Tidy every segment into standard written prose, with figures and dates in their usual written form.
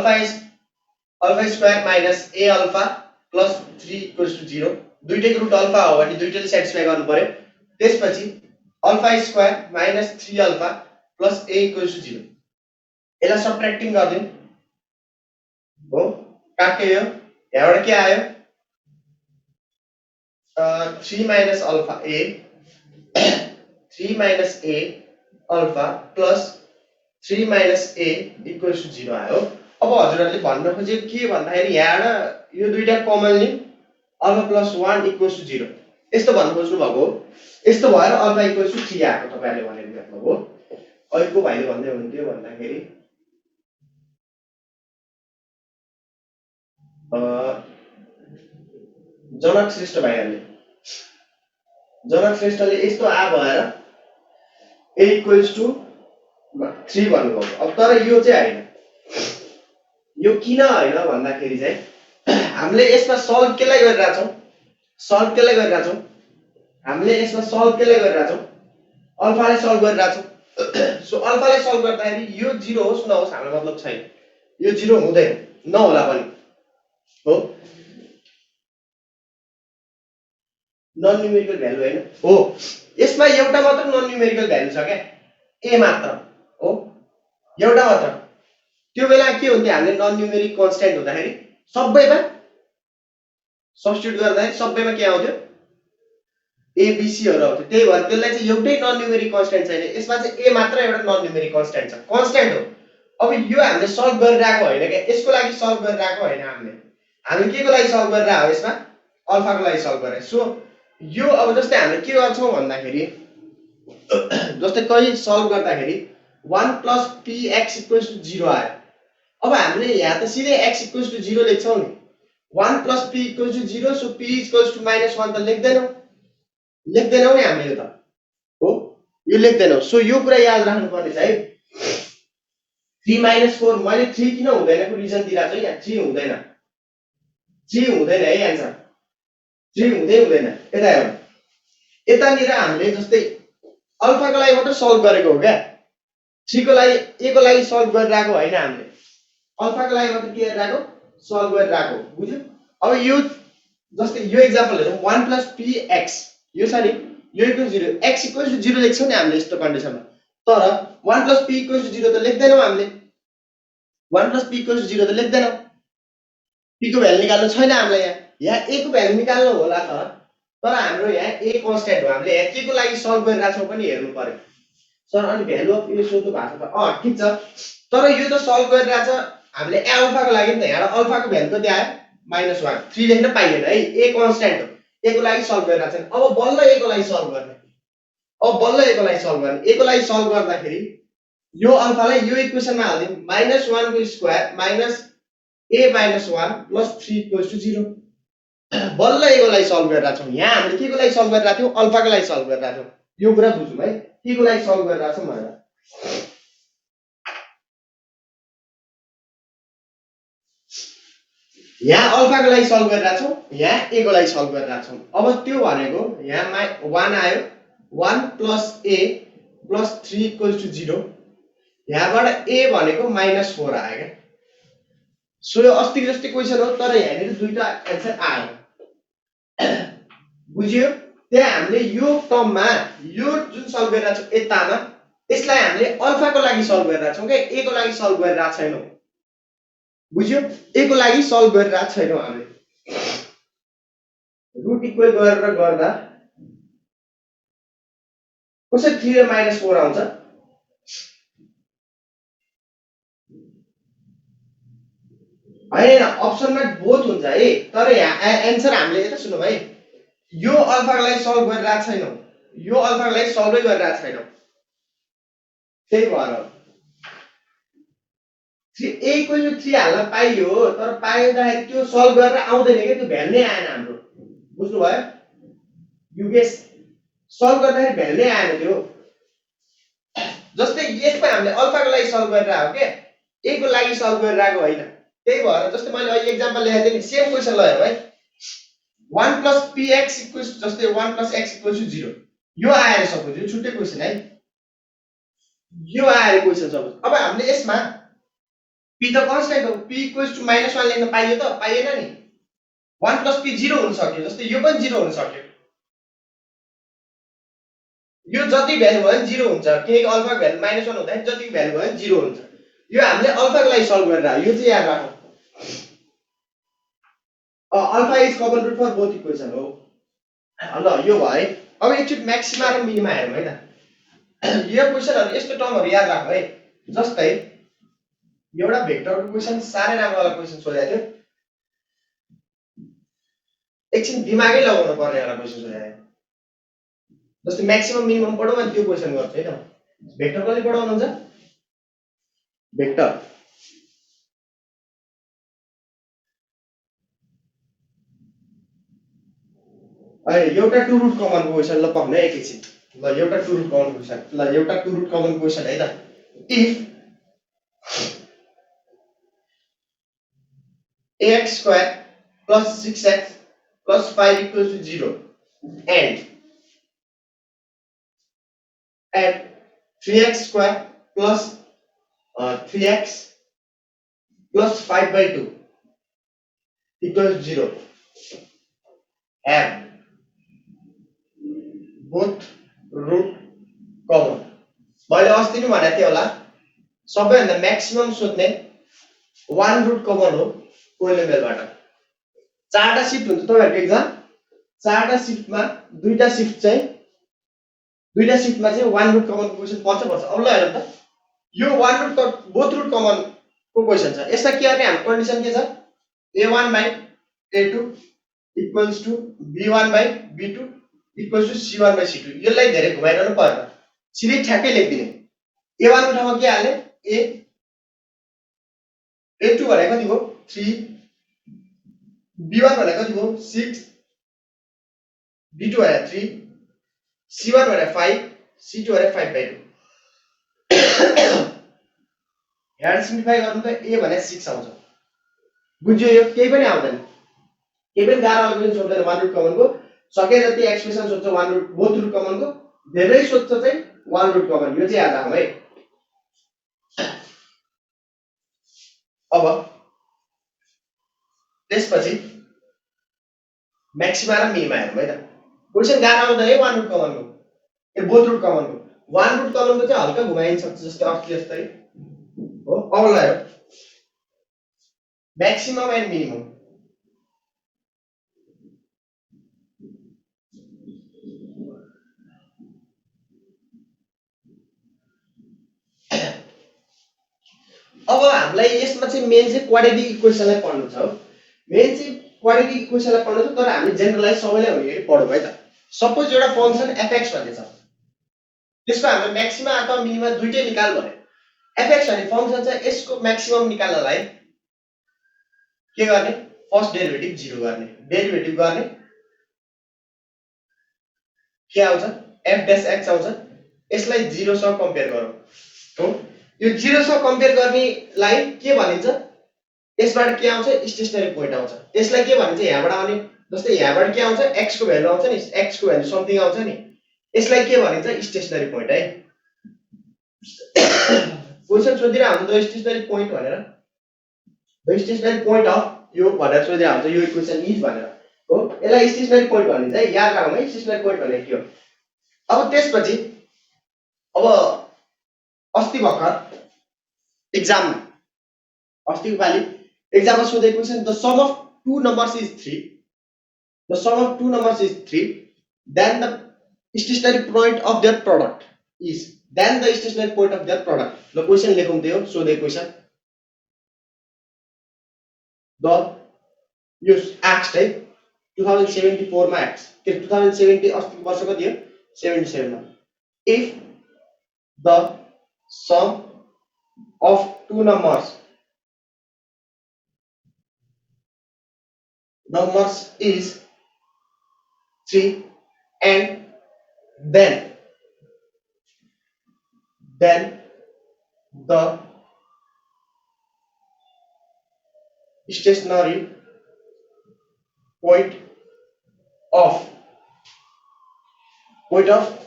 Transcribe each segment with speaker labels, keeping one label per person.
Speaker 1: Alpha square minus A alpha plus 3 equals to 0 दुईटैको root alpha हो भने दुईटैले सेटिस्फाई गर्नु पर्यो त्यसपछि alpha square minus 3 alpha plus a equals to 0 यसलाई सबट्र्याक्टिङ गर्दियौ हो काट्यो यो यहाँबाट के आयो 3 minus alpha A 3 minus A alpha plus 3 minus A equals to 0 आयो अब हजुरहरुले भन्न खोजेको के भन्दाखेरि यहाँबाट यो दुईटा कमन लियौं अल्फा प्लस 1 इक्वल्स टु 0 यस्तो भन्नु खोज्नु भएको हो यस्तो भएर अल्फा इक्वल्स टु 3 आएको तपाईहरुले भनेको मतलब हो अहिलेको भाइले भन्दै हुनुहुन्थ्यो भन्दाखेरि जनक श्रेष्ठ भाइहरुले यस्तो आ भएर a इक्वल्स टु 3 भन्नुभयो अब तर यो चाहिँ हैन यो किन हैन भन्दाखेरि चाहिँ हामीले यसमा सल्भ केलाई गरिराछौं हामीले यसमा सल्भ केलाई गरिराछौं अल्फालाई सल्भ गरिराछौं सो अल्फालाई सल्भ गर्दाखेरि यो 0 होस् नहोस् हाम्रो मतलब छैन यो 0 हुँदैन नहोला पनि हो नन न्युमेरिकल भ्यालु हैन हो यसमा एउटा मात्र नन न्युमेरिकल भ्यालु छ के a मात्र हो एउटा मात्र त्यो बेला के हुन्थ्यो हामीले नन न्युमेरिक कन्स्ट्यान्ट हुँदाखेरि सबैमा सब्स्टिट्युट गर्दाखेरि सबैमा के आउँथ्यो a b c हरु आउँथ्यो त्यही भएर त्यसलाई चाहिँ एउटै नन न्युमेरिक कन्स्ट्यान्ट छैन यसमा चाहिँ a मात्र एउटा नन न्युमेरिक कन्स्ट्यान्ट छ कन्स्ट्यान्ट हो अब यो हामीले सल्भ गरिराको हैन के यसको लागि सल्भ गरिराको हैन हामीले केको लागि सल्भ गरिराको यसमा अल्फाको लागि सल्भ गरे सो यो अब जस्तै हामीले के गर्छौं भन्दाखेरि जस्तै कही सल्भ गर्दाखेरि 1 + px = 0 आयो अब हामीले यहाँ त सिधै x = 0 लेख्छौं नि 1 + p = 0 सो p = -1 त लेख्दैनौ नि हामीले त हो यो लेख्दैनौ सो यो कुरा याद राख्नु पर्ने छ है 3 - 4 मैले 3 किन हुँदैनको रिजन दिइराछु है यहाँ 3 हुँदैन 3 हुँदैन है आन्सर 3 हुँदैन यता हेरौँ यतानिर हामीले जस्तै अल्फाको लागि मात्र सल्भ गरेको हो क्या 3 को लागि a को लागि सल्भ गरिराको हैन हामीले अल्फाको लागि मात्र के गरिराको सल्भ गरिराको बुझ्यो अब यो जस्तै यो एक्जाम्पल हेरौँ 1 + px यो छ नि यो इक्वल 0 x = 0 लेख्छौं नि हामीले यस्तो कन्डिसनमा तर 1 + p = 0 त लेख्दैनौ हामीले 1 + p = 0 त लेख्दैनौ p को भ्यालु निकाल्नु छैन हामीलाई यहाँ a को भ्यालु निकाल्नु होला तर हाम्रो यहाँ a कन्स्ट्यान्ट हो हामीले यहाँ के को लागि सल्भ गरिराछौं पनि हेर्नु पर्यो सर अनि भ्यालु अफ यो सोध्नु भएको छ ठीक छ तर यो त सल्भ गरिराछ हामीले अल्फाको लागि नि त यहाँ अल्फाको भ्यालु कति आयो -1 3 लेख्न पाइएन है a कन्स्ट्यान्ट हो a को लागि सल्भ गरिराछ अब बल्ल a को लागि सल्भ गर्ने a को लागि सल्भ गर्दाखेरि यो अल्फालाई यो इक्वेसनमा हाल्दियौ -1 को स्क्वायर माइनस a - 1 + 3 = 0 बल्ल a को लागि सल्भ गरिराछौं यहाँ हामीले के को लागि सल्भ गरिराथ्यौ अल्फाको लागि सल्भ गरिराथ्यौ यो कुरा बुझौँ है के को लागि सल्भ गरिराछौं भनेर यहाँ अल्फाको लागि सल्भ गरिराछौं यहाँ a को लागि सल्भ गरिराछौं अब त्यो भनेको यहाँ 1 आयो 1 + a + 3 = 0 यहाँबाट a भनेको -4 आयो के सो यो अस्ति जस्तै क्वेशन हो तर यहाँनिर दुईटा आन्सर आयो बुझ्यो त्यहाँ हामीले यो टर्ममा यो जुन सल्भ गरिराछौं यतामा यसलाई हामीले अल्फाको लागि सल्भ गरिराछौं के a को लागि सल्भ गरिरा छैनौं बुझ्यो a को लागि सल्भ गरिरा छैनौं हामीले रुट इक्वल गरेर गर्दा कसरी 3 र -4 आउँछ हैन अप्सनमा बोथ हुन्छ है तर यहाँ आन्सर हामीले यता सुन्नु भाइ यो अल्फाको लागि सल्भ गरिरा छैनौं यो अल्फाको लागि सल्भै गरिरा छैनौं त्यही भएर a = 3 हाल्न पाइयो तर पाइँदाखेरि त्यो सल्भ गरेर आउँदैन के त्यो भ्यालु नै आएन हाम्रो बुझ्नु भयो युगेश सल्भ गर्दाखेरि भ्यालु नै आएन त्यो जस्तै यसमा हामीले अल्फाको लागि सल्भ गरिराको के a को लागि सल्भ गरिराको हैन त्यही भएर जस्तै मैले अहिले एक्जाम्पल लेखेको थिएँ नि सेम क्वेशन ल हेरौँ है 1 + px जस्तै 1 + x = 0 यो आएर सपोज यो छुट्टै क्वेशन है यो आएर क्वेशन सपोज अब हामीले यसमा p त कन्स्टेन्ट हो, p इक्वल्स टु -1 लेख्न पाइयो त? पाइएन नि। 1 + p 0 हुन सक्यो, जस्तै यो पनि 0 हुन सक्यो। यो जति भ्यालु भयो 0 हुन्छ, किनकि अल्फा को भ्यालु -1 हुँदाखेरि जतिको भ्यालु भयो 0 हुन्छ। यो हामीले अल्फा को लागि सल्भ गरेर यो चाहिँ याद राखौँ। Alpha is common root for both equation हो। ल यो भयो है। अब एकचोटि म्याक्सिमा र मिनिमा हेरौँ है त। यो क्वेसनहरु यस्तो टर्महरु याद राख्नु है। जस्तै एउटा भेक्टरको क्वेसन सारै राम्रो वाला क्वेसन सोधेको थियो। एकछिन दिमागै लगाउनु पर्ने वाला क्वेसन सोधेको थियो। जस्तै म्याक्सिमम मिनिमम पढौँ अनि त्यो क्वेसन गर्छु है त। भेक्टर कसले पढाउनुहुन्छ? भेक्टर एउटा टु रुट कमन क्वेसन ल पढ्नु है एकैछिन। ल एउटा टु रुट कमन क्वेसन। ल एउटा टु रुट कमन क्वेसन है त। If ax square plus 6x plus 5 equals to 0 and 3x square plus 3x plus 5 by 2 equals 0 have both root common। मैले अस्ति नै भनेको थिएँ होला, सबैभन्दा म्याक्सिमम सोध्ने 1 रुट कमन हो पोलिनोमियलबाट। चारवटा शिफ्ट हुन्छ तपाईहरुको एक्जाम। चारवटा शिफ्टमा दुईटा शिफ्टमा चाहिँ 1 रुट कमन क्वेसन पर्छ। अब ल हेरौँ त। यो 1 रुट बोथ रुट कमन को क्वेसन छ। यसलाई के गर्ने हाम्रो कन्डिसन के छ? a1 by a2 equals to b1 by b2 equals to c1 by c2। यसलाई धेरै घुमाइरहनु पर्दैन, सिधै ठ्याक्कै लेखिदिने। a1 को ठाउँमा के हाल्ने? a2 भनेको कति हो? 3, b1 भनेको कति हो? 6, b2 भनेको 3, c1 भनेको 5, c2 भनेको 5 by 2। यहाँ सिम्प्लिफाई गर्नु त a भनेको 6 आउँछ। बुझ्यो? यो केही पनि आउँदैन, केही पनि गाह्रो अल्गोरिदम सोध्दैन 1 रुट कमन को। सके जति एक्सप्रेसन सोध्छ 1 रुट बोथ रुट कमन को, धेरै सोध्छ चाहिँ 1 रुट कमन। यो चाहिँ याद राखौँ है। अब त्यसपछि म्याक्सिमा र मिनिमा हेरौँ है त। क्वेसन गाह्रो आउँदैन है 1 रुट कमन को, बोथ रुट कमन को। 1 रुट कमन को चाहिँ हल्का घुमाइन सक्छ, जस्तै अस्ति जस्तै हो। अब ल हेरौँ म्याक्सिमम एन्ड मिनिमम। अब हामीलाई यसमा चाहिँ मेन चाहिँ क्वाड्रेटिक इक्वेसनलाई पढ्नु छ हो। मेन चाहिँ क्वाड्रेटिक इक्वेसनलाई पढ्नु छ, तर हामीले जेनरलाइज सबैलाई हुने गरी पढौँ है त। सपोज एउटा फंक्सन fx भन्ने छ, त्यसको हामीले म्याक्सिमा अथवा मिनिमा दुईटै निकाल भने fx भन्ने फंक्सन छ, यसको म्याक्सिमम निकाल्नलाई के गर्ने? फर्स्ट डेरिभेटिभ 0 गर्ने। डेरिभेटिभ गर्ने के आउँछ? f dash x आउँछ। यसलाई 0 सँग कम्पेयर गरौँ हो। यो 0 सँग कम्पेयर गर्नेलाई के भनिन्छ? यसबाट के आउँछ? स्टेशनरी पोइन्ट आउँछ। यसलाई के भनिन्छ? यहाँबाट आउने, जस्तै यहाँबाट के आउँछ? x को भ्यालु आउँछ नि, x को भ्यालु समथिङ आउँछ नि, यसलाई के भनिन्छ? स्टेशनरी पोइन्ट है। क्वेशन सोधिरा हुन्छ द स्टेशनरी पोइन्ट भनेर, द स्टेशनरी पोइन्ट अफ यो भनेर सोधिरा हुन्छ, यो इक्वेसन इज भनेर हो। यसलाई स्टेशनरी पोइन्ट भनिन्छ है, याद राखौँ है स्टेशनरी पोइन्ट भनेको के हो। अब त्यसपछि अब अस्ति भर्खर एक्जाममा, अस्तिको पालि एक्जाममा सोधेको question, the sum of two numbers is 3, the sum of two numbers is 3 then the stationary point of their product is, then the stationary point of their product. ल क्वेसन लेखौँ, त्यो सोधेको क्वेसन द यो asked है 2074 मा asked, के 2070 अस्तिको वर्ष कति हो? 77 मा। If the sum of two numbers is 3 and then the stationary point of product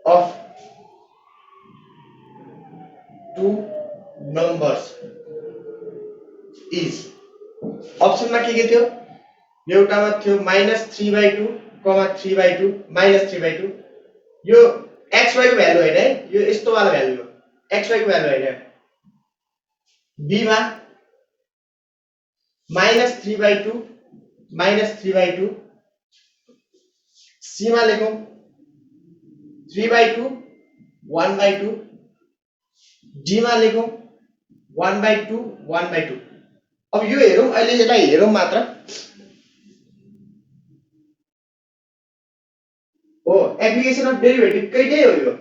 Speaker 1: of to numbers is अप्सनमा के थियो एउटामा थियो -3/2 3/2 -3/2 यो xy को भ्यालु हैन है यो यस्तो वाला भ्यालु हो xy को भ्यालु हैन b मा -3/2 -3/2 c मा लेखौं 3/2 1/2 d मा लेखौं 1/2 1/2 अब यो हेरौं अहिले यसलाई हेरौं मात्र हो एप्लिकेसन अफ डेरिभेटिभ कहिल्यै हो यो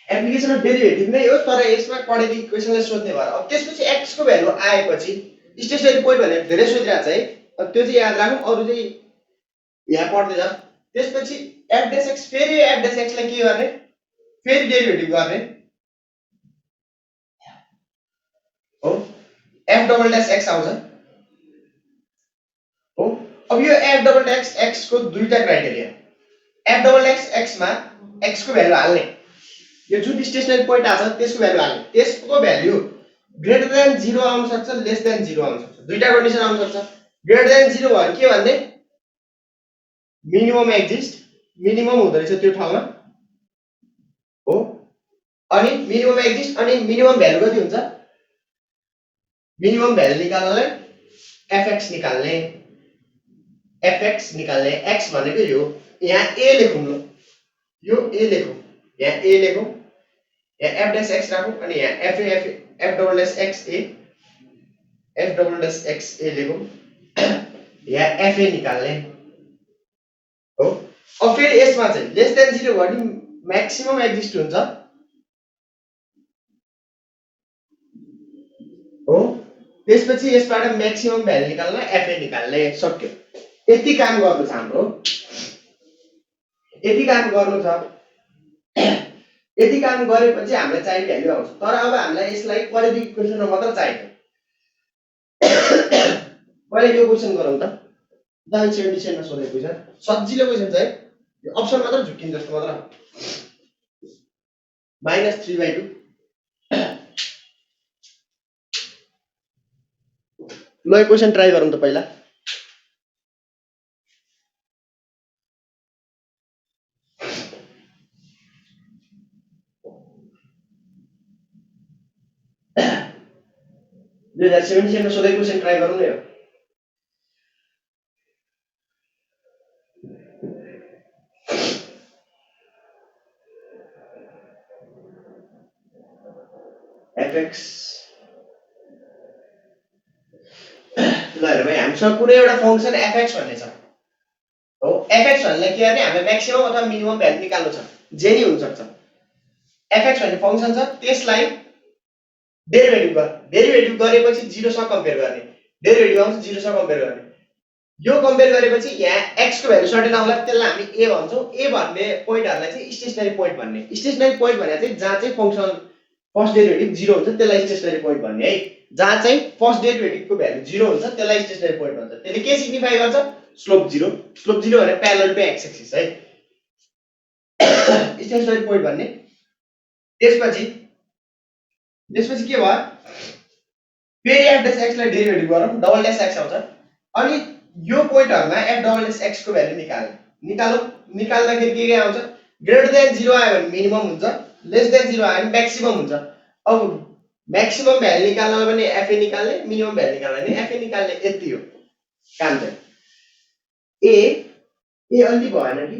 Speaker 1: एप्लिकेसन अफ डेरिभेटिभ नै हो तर यसमा पढेको इक्वेसनलाई सोध्ने भएर अब त्यसपछि x को भ्यालु आएपछि स्टेशनरी पोइन्ट भनेर धेरै सोधिरहेको छ है अब त्यो चाहिँ याद राखौं अरु चाहिँ यहाँ पढ्दै जाऊ त्यसपछि f dash x फेरि f dash x लाई के गर्ने फेरि डेरिभेटिभ गर्ने हो f डबल ड्याश x आउँछ हो अब यो f डबल ड्याश x को दुईटा criteria f double dash x मा x को भ्यालु हाल्ने यो जुन स्टेशनरी पोइन्ट आछ त्यसको भ्यालु हाल्ने त्यसको भ्यालु ग्रेटर देन 0 आउन सक्छ लेस देन 0 आउन सक्छ दुईटा कन्डिसन आउन सक्छ ग्रेटर देन 0 भयो के भन्ने मिनिमम एक्जिस्ट मिनिमम हुँदै रहेछ त्यो ठाउँमा हो अनि मिनिमम एक्जिस्ट अनि मिनिमम भ्यालु कति हुन्छ मिनिमम भ्यालु निकाल्नलाई fx निकाल्ने x भनेको यो यहाँ a लेखौं ल यो a लेखौं यहाँ a लेखौं यहाँ f dash x राखौं अनि यहाँ f double dash x a लेखौं यहाँ fa निकाल्ने हो अब फेरि यसमा चाहिँ लेस देन 0 भने म्याक्सिमम एक्जिस्ट हुन्छ हो त्यसपछि यसबाट म्याक्सिमम भ्यालु निकाल्न fa निकाल्ने सक्यो यति काम गर्नु छ हाम्रो यति काम गर्नु छ यति काम गरेपछि हामीलाई चाहिने भ्यालु आउँछ तर अब हामीलाई यसलाई क्वाड्रेटिक इक्वेसनमा मात्र चाहिन्छ पहिले यो क्वेशन गरौँ त 77 मा सोधेको क्वेशन सजिलो क्वेशन छ है यो अप्सन मात्र झुकिन जस्तो मात्र -3/2 ल यो क्वेशन ट्राई गरौँ त पहिला मा सोधेको क्वेशन ट्राई गरौँ न यो fx ल हेर भाइ हामीसँग कुनै एउटा फंक्सन fx भन्ने छ हो fx भन्नेलाई के गर्ने हामीले म्याक्सिमम अथवा मिनिमम भ्यालु निकाल्नु छ जे नि हुन सक्छ fx भन्ने फंक्सन छ त्यसलाई डेरिभेटिभ गरेपछि 0 सँग कम्पेयर गर्ने डेरिभेटिभ आउँछ 0 सँग कम्पेयर गर्ने यो कम्पेयर गरेपछि यहाँ x को भ्यालु सर्टेन आउला त्यसलाई हामी a भन्छौं a भन्ने पोइन्टहरुलाई चाहिँ स्टेशनरी पोइन्ट भन्ने स्टेशनरी पोइन्ट भने चाहिँ जहाँ चाहिँ फंक्सन फर्स्ट डेरिभेटिभ 0 हुन्छ त्यसलाई स्टेशनरी पोइन्ट भन्ने है जहाँ चाहिँ फर्स्ट डेरिभेटिभको भ्यालु 0 हुन्छ त्यसलाई स्टेशनरी पोइन्ट भन्छ त्यसले के सिग्निफाई गर्छ स्लोप 0 भने प्यारलल टु x एक्सिस है स्टेशनरी पोइन्ट भन्ने त्यसपछि के भयो फेरि f dash x लाई डेरिभेटिभ गरौँ डबल ड्याश x आउँछ अनि यो पोइन्टहरुमा f डबल ड्याश x को भ्यालु निकाल्दाखेरि के आउँछ ग्रेटर देन 0 आयो भने मिनिमम हुन्छ लेस देन 0 आयो भने म्याक्सिमम हुन्छ अब म्याक्सिमम भ्यालु निकाल्नलाई पनि fa निकाल्ने मिनिमम भ्यालु निकाल्नलाई पनि fa निकाल्ने यति हो काम चाहिँ a अलि भएन कि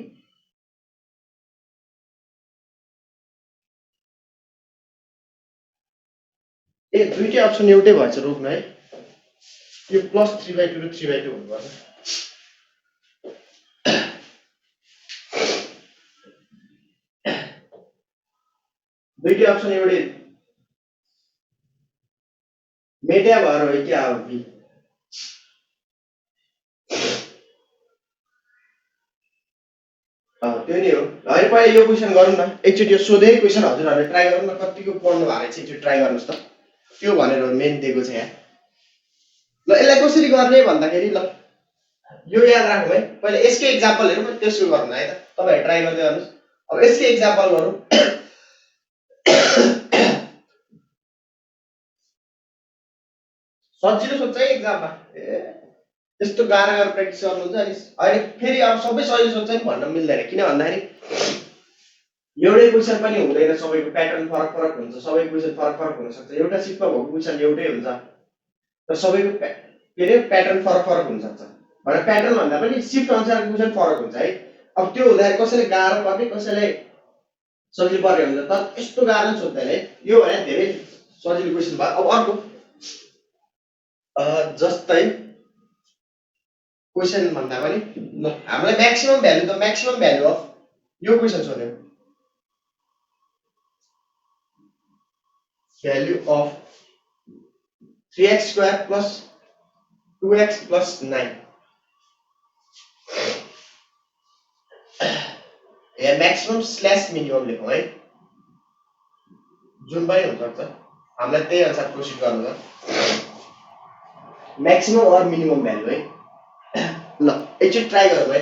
Speaker 1: ए दुईटै अप्सन एउटै भएछ रोक्न है यो +3/2 र 3/2 हुनुपर्छ दुईटै अप्सन एउटै मेटा भएर हो कि अब बी त्यो नि हो है पहिले यो क्वेशन गरौँ न एकचोटी यो सोधे क्वेशन हजुरहरुले ट्राई गरौँ न कतिको पढ्नु भएको रहेछ एकचोटी ट्राई गर्नुस् त त्यो भनेर मेन दिएको छ यहाँ ल यसलाई कसरी गर्ने भन्दाखेरि ल यो याद राखौँ है पहिले यसकै एक्जाम्पल हेरौँ त्यसको गर्नु है त तपाईहरु ट्राई गर्दै गर्नुस् अब यसकै एक्जाम्पल गरौँ सजिलो सोध्छ है एक्जाममा। ए त्यस्तो गाह्रो गाह्रो प्र्याक्टिस गर्नुहुन्छ अनि अहिले फेरि अब सबै सजिलो सोध्छ नि भन्न मिल्दैन। किन भन्दाखेरि एउटै क्वेसन पनि हुँदैन, सबैको प्याटर्न फरक फरक हुन्छ, सबैको क्वेसन फरक फरक हुनसक्छ। एउटा सिटमा भएको क्वेसन एउटै हुन्छ र सबैको के अरे प्याटर्न फरक फरक हुनसक्छ। भनेर प्याटर्न भन्दा पनि सिफ्ट अनुसारको क्वेसन फरक हुन्छ है। अब त्यो हुँदाखेरि कसैले गाह्रो पर्ने कसैलाई सजिलो पर्ने हुन्छ, तर यस्तो गाह्रो सोध्दैन है। यो भने धेरै सजिलो क्वेसन भयो। अब अर्को जस्तै क्वेसन भन्दा पनि ल हामीलाई म्याक्सिमम भ्यालु अफ यो क्वेसन सोध्यो, value of 3x² plus 2x plus 9 yeah maximum slash minimum लेखौँ है, जुन पनि हुनसक्छ। हामीलाई त्यही अनुसार प्रोसिड गर्नु छ, म्याक्सिमम अर मिनिमम भ्यालु है। ल एकचोटि ट्राई गरौँ है,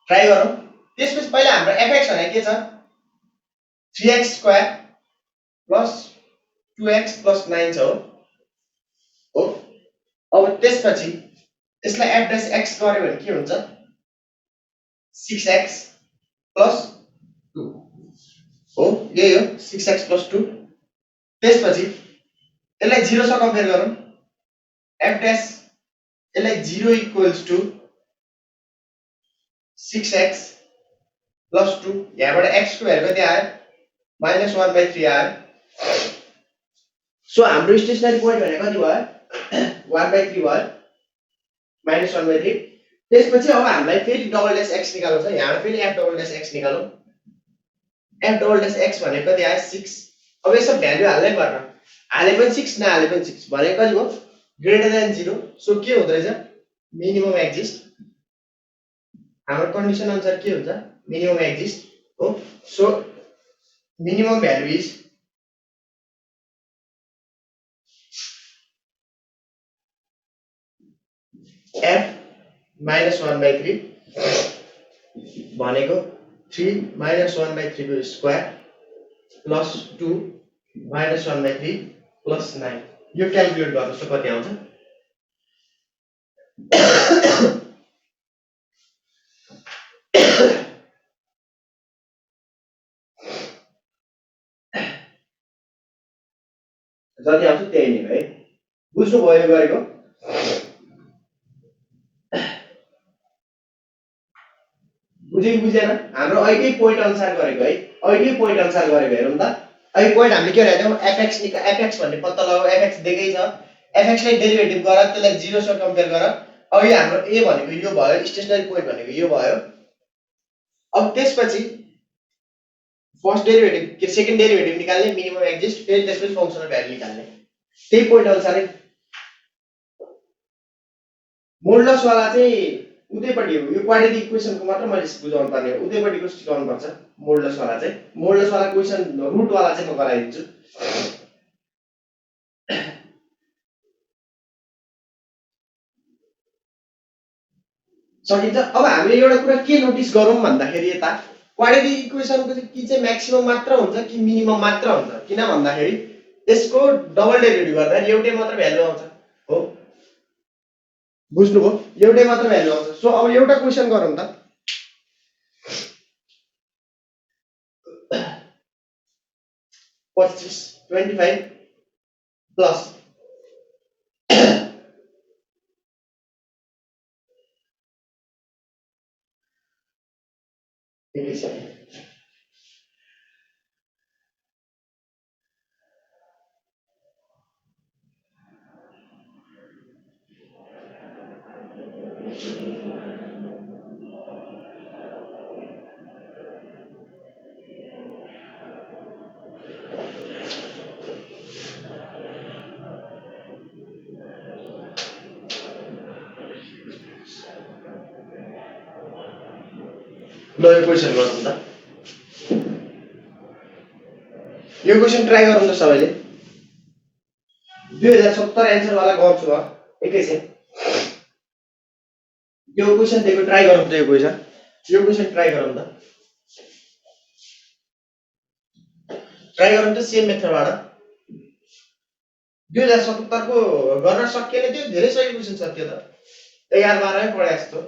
Speaker 1: ट्राई गरौँ। त्यसपछि पहिला हाम्रो एफएक्स भने के छ, 3x² प्लस 2x प्लस 9 छ हो। अब त्यसपछि यसलाई एफ डैश एक्स गर्यो भने के हुन्छ, 6x प्लस 2 हो, यही हो 6x प्लस 2। त्यसपछि यसलाई 0 सँग कम्पेयर गरौँ, एफ डैश यसलाई 0 इक्वल्स टु 6x प्लस 2, यहाँबाट x को भ्यालु कति आयो, -1/3 आयो। सो हाम्रो स्टेशनरी पोइन्ट भने कति भयो, 1/3 भयो, -1/3। त्यसपछि अब हामीलाई फेरि डबल डैश x निकाल्नु छ, यहाँ फेरि f double dash x निकालौँ। f double dash x भने कति आयो, 6। अब यसो भ्यालु हाल्नै पर्छ, हाले पनि 6 नहाले पनि 6 भने कति भयो, ग्रेटर देन 0। सो के हुँदै छ, मिनिमम एक्जिस्ट। हाम्रो कन्डिसन अनुसार के हुन्छ, मिनिमम एक्जिस्ट हो। So minimum value is f -1/3 भनेको 3 -1/3 को स्क्वायर प्लस 2 -1/3 प्लस 9। यो क्याल्कुलेट गर्नुहोस् त कति आउँछ। जति आउँछ त्यही नै है, बुझ्नुभयो यो गरेको। बुझेको बुझेन, हाम्रो अहिलेकै पोइन्ट अनुसार गरेको है, अहिलेकै पोइन्ट अनुसार गरेको हेरौँ त। अहिले पोइन्ट हामीले के गरेको थियौँ, एफएक्स भन्ने पत्ता लगाऊ, एफएक्स दिएकै छ, एफएक्सलाई डेरिभेटिभ गर, त्यसलाई 0 सँग कम्पेयर गर। अब यो हाम्रो ए भनेको यो भयो, स्टेशनरी पोइन्ट भनेको यो भयो। अब त्यसपछि फर्स्ट डेरिभेटिभ के सेकेन्ड डेरिभेटिभ निकाल्ने, मिनिमम एक्जिस्ट, फेरि त्यसपछि फंक्सनल भ्यालु निकाल्ने, त्यही पोइन्ट अनुसारै। मोडुलस वाला चाहिँ उतैपट्टि हो, यो क्वाड्रेटिक इक्वेसनको मात्र मैले बुझाउनु पर्ने हो, उतैपट्टिको सिकाउनु पर्छ। मोडुलस वाला चाहिँ, मोडुलस वाला क्वेसन रुट वाला चाहिँ म गराइदिन्छु। सकिन्छ। अब हामीले एउटा कुरा के नोटिस गरौँ भन्दाखेरि यता क्वाड्रेटिक इक्वेसनको चाहिँ कि चाहिँ म्याक्सिमम मात्र हुन्छ कि मिनिमम मात्र हुन्छ, किन भन्दाखेरि यसको डबल डेरिभेटिभ गर्दा एउटै मात्र भ्यालु आउँछ हो, बुझ्नुभयो, एउटै मात्र भ्यालु आउँछ। सो अब एउटा क्वेसन गरौँ त, पच्चिस 25 प्लस ल यो क्वेसन गरौँ त, यो क्वेसन ट्राई गरौँ त सबैले। 2070 एन्सर वाला गर्छु म एकैछिन। यो क्वेसन दिएको ट्राई गरौँ त, यो क्वेसन ट्राई गरौँ त, ट्राई गरौँ त सेम मेथडबाट। 2077 को गर्न सकिएन त्यो धेरै सही क्वेसन छ त्यो त 11 12 मै पढे जस्तो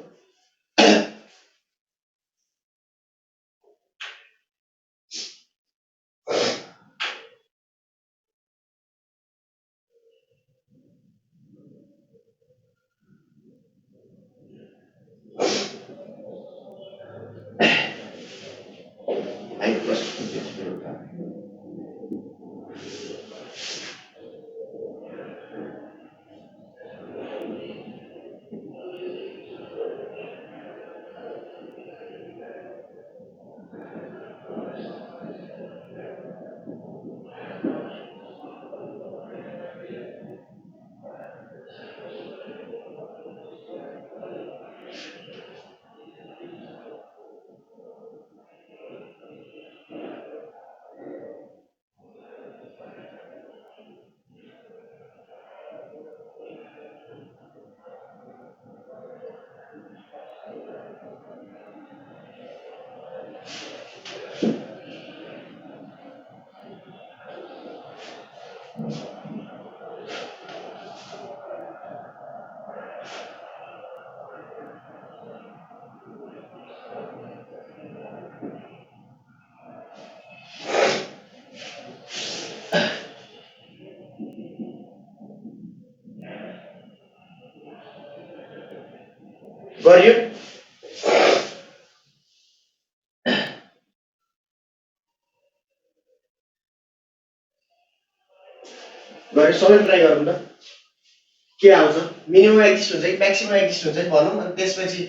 Speaker 1: गरियो गरे सबै ट्राई गरौँ त के आउँछ मिनिमम एक्जिस्ट हुन्छ कि म्याक्सिमम एक्जिस्ट हुन्छ कि भनौँ अनि त्यसपछि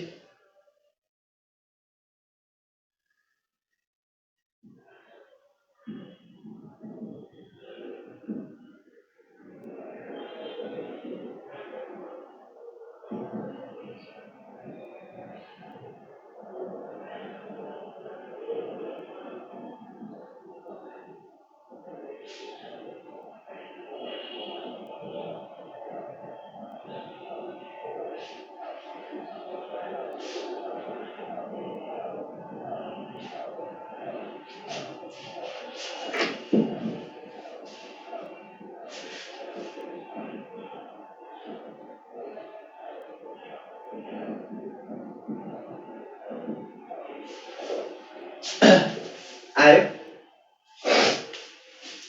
Speaker 1: आयो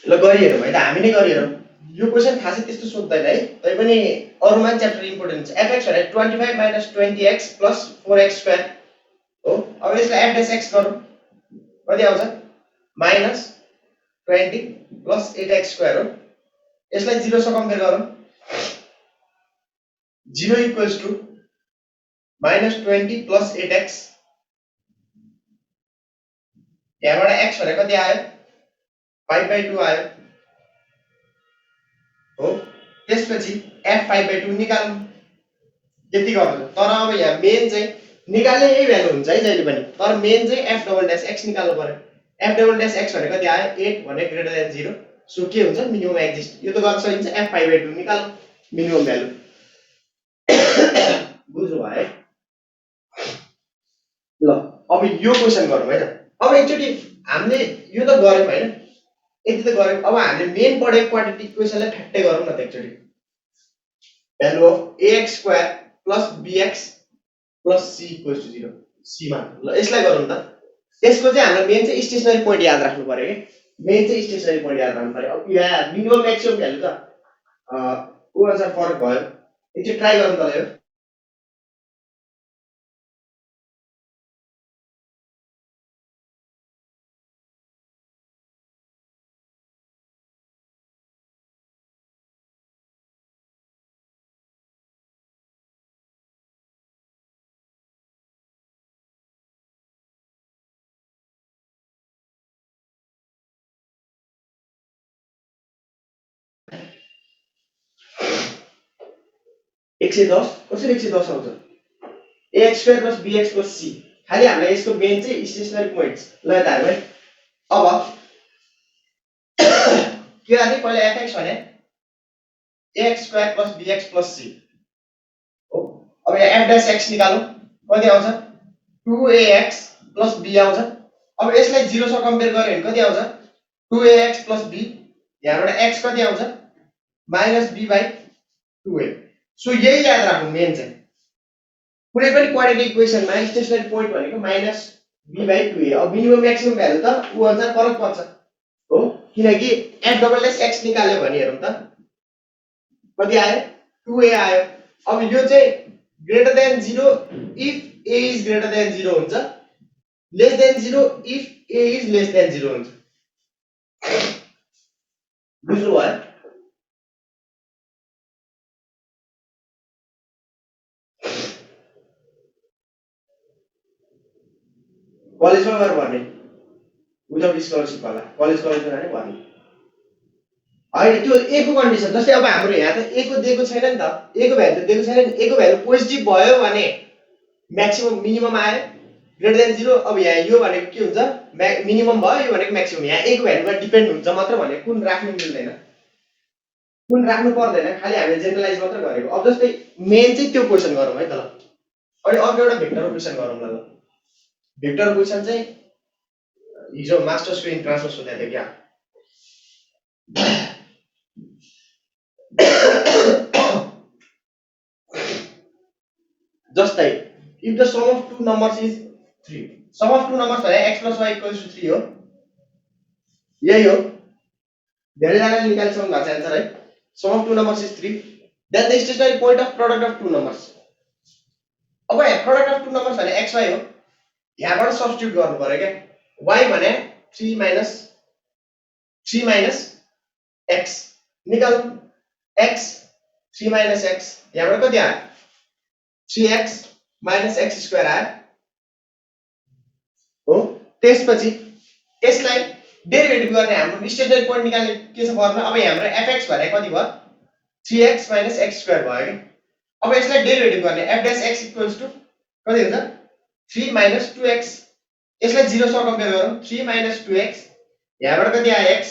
Speaker 1: ल गरिहेरौँ है त हामी नै गरिहेरौँ यो क्वेसन खासै त्यस्तो सोध्दैन है तैपनि अरूमा च्याप्टर इम्पोर्टेन्ट छ fx भने 25 minus 20x plus 4x square हो अब यसलाई f dash x गरौँ कति आउँछ माइनस 20 प्लस 8x स्क्वायर हो यसलाई 0 सँग कम्पेयर गरौँ 0 equals to minus 20 plus 8x यहाँबाट x भने कति आयो 5/2 आयो हो त्यसपछि f5/2 निकाल्नु यति गर्नु तर अब यहाँ मेन चाहिँ निकाल्ने यही भ्यालु हुन्छ है जहिले पनि तर मेन चाहिँ f डबल ड्याश x निकाल्नु पर्यो f डबल ड्याश x भने कति आयो 8 भने ग्रेटर देन 0 सो के हुन्छ मिनिमम एक्जिस्ट यो त गर्न सकिन्छ f5/2 निकाल्नु मिनिमम भ्यालु बुझ्नु भयो है ल अब यो क्वेसन गरौँ है त अब एकचोटी हामीले यो त गर्यौं हैन यति त गर्यौं अब हामीले मेन पढेको क्वाड्रेटिक इक्वेसनलाई ठ्याक्कै गरौँ न त एकचोटी value of ax square plus bx plus c equals to 0 c मा ल यसलाई गरौँ त यसको चाहिँ हाम्रो मेन चाहिँ स्टेशनरी पोइन्ट याद राख्नु पर्यो के मेन चाहिँ स्टेशनरी पोइन्ट याद राख्नु पर्यो अब यहाँ मिनिमम म्याक्सिमम भ्यालु त को अनुसार फरक भयो एकचोटी ट्राई गरौँ त यो एक सय 10 कसरी 110 आउँछ ax square plus bx plus c खाली हामीलाई यसको मेन चाहिँ स्टेशनरी पोइन्ट्स ल यता हेरौँ है अब के गर्ने पहिला fx भने ax square plus bx plus c हो अब यहाँ f dash x निकालौँ कति आउँछ 2ax प्लस b आउँछ अब यसलाई 0 सँग कम्पेयर गर्यो भने कति आउँछ 2ax प्लस b यहाँबाट x कति आउँछ minus be by 2a। So यही याद राख्नु मेन चाहिँ कुनै पनि क्वाड्रेटिक इक्वेसनमा स्टेसनरी पोइन्ट भनेको माइनस बी बाई 2a। अब मिनिमम म्याक्सिमम भ्यालु त उ अनुसार फरक पर्छ हो, किनकि एफ डबल एस एक्स निकाल्यो भने हेरौँ त कति आयो 2a आयो। अब यो चाहिँ greater than 0 if a is greater than 0 हुन्छ, less than 0 if a is less than 0 हुन्छ। बुझ्नु भयो? कलेजमा गएर भर्ने विदाउट स्कलरसिप होला, कलेजमा जाने भर्ने होइन। त्यो ए को कन्डिसन, जस्तै अब हाम्रो यहाँ त ए को दिएको छैन नि त, ए को भ्यालु दिएको छैन नि। ए को भ्यालु पोजिटिभ भयो भने म्याक्सिमम मिनिमम आयो ग्रेटर देन 0। अब यहाँ यो भनेको के हुन्छ मिनिमम भयो, यो भनेको म्याक्सिमम। यहाँ ए को भ्यालुमा डिपेन्ड हुन्छ मात्र भने कुन राख्नु मिल्दैन, कुन राख्नु पर्दैन, खालि हामीले जेनरलाइज मात्र गरेको। अब जस्तै मेन चाहिँ त्यो क्वेसन गरौँ है त ल। अनि अर्को एउटा भेक्टर क्वेसन गरौँ ल। भेक्टर क्वेसन चाहिँ हिजो मास्टर्स इन ट्रान्सफर सोधेको थियो क्या। जस्तै if the sum of two numbers is 3, sum of two numbers भने x plus y equals to 3 हो, यही हो। धेरैजनाले निकालिसक्नु भएको छ आन्सर है। sum of two numbers is 3, then the stationary point of product of two numbers। अब यहाँ product of two numbers भने x y हो, यहाँबाट सब्स्टिट्युट गर्नु पर्यो क्या। y भने 3 minus x निकाल्नु, x 3 minus x, यहाँबाट कति आयो 3x minus x square आयो हो। त्यसपछि यसलाई डेरिभेटिभ गर्ने हाम्रो स्टेशनरी पोइन्ट निकाल्ने के छ फर्मुला। अब हाम्रो fx भने कति भयो 3x minus x square भयो के। अब यसलाई डेरिभेटिभ गर्ने f dash x equals to कति हुन्छ 3 minus 2x। यसलाई 0 सँग कम्पेयर गरौँ, 3 minus 2x, यहाँबाट कति आयो x